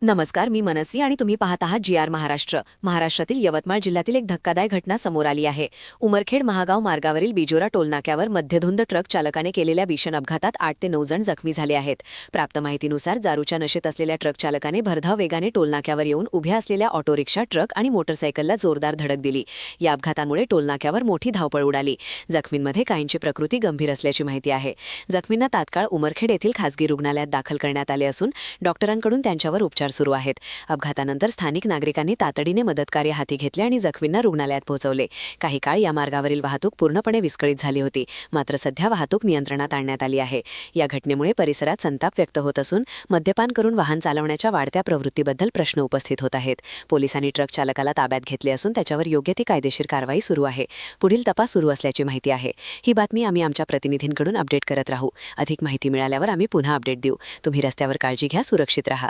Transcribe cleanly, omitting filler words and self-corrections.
नमस्कार, मी मनस्वी आणि तुम्ही पाहत आहात जी.आर. महाराष्ट्र. महाराष्ट्रातील यवतमाळ जिल्ह्यातील एक धक्कादायक घटना समोर आली आहे. उमरखेड महागाव मार्गावरील बिजोरा टोलनाक्यावर मध्यधुंद ट्रक चालकाने केलेल्या भीषण अपघातात 8 ते 9 जण जखमी झाले आहेत. प्राप्त माहितीनुसार दारूच्या नशेत असलेल्या ट्रक चालकाने भरधाव वेगाने टोलनाक्यावर येऊन उभ्या असलेल्या ऑटोरिक्षा, ट्रक आणि मोटरसायकलला जोरदार धडक दिली. या अपघातामुळे टोलनाक्यावर मोठी धावपळ उडाली. जखमींमध्ये काहींची प्रकृती गंभीर असल्याची माहिती आहे. जखमींना तात्काळ उमरखेड येथील खासगी रुग्णालयात दाखल करण्यात आले असून डॉक्टरांकडून त्यांच्यावर उपचार सुरू आहेत. अपघातानंतर स्थानिक नागरिकांनी तातडीने मदतकार्य हाती घेतले आणि जखमींना रुग्णालयात पोहोचवले. काही काळ या मार्गावरील वाहतूक पूर्णपणे विस्कळीत झाली होती, मात्र सध्या वाहतूक नियंत्रणात आणण्यात आली आहे. या घटनेमुळे परिसरात संताप व्यक्त होत असून मद्यपान करून वाहन चालवण्याच्या वाढत्या प्रवृत्तीबद्दल प्रश्न उपस्थित होत आहेत. पोलिसांनी ट्रक चालकाला ताब्यात घेतले असून त्याच्यावर योग्य ती कायदेशीर कारवाई सुरू आहे. पुढील तपास सुरू असल्याची माहिती आहे. ही बातमी आम्ही आमच्या प्रतिनिधींकडून अपडेट करत राहू. अधिक माहिती मिळाल्यावर आम्ही पुन्हा अपडेट देऊ. तुम्ही रस्त्यावर काळजी घ्या, सुरक्षित राहा.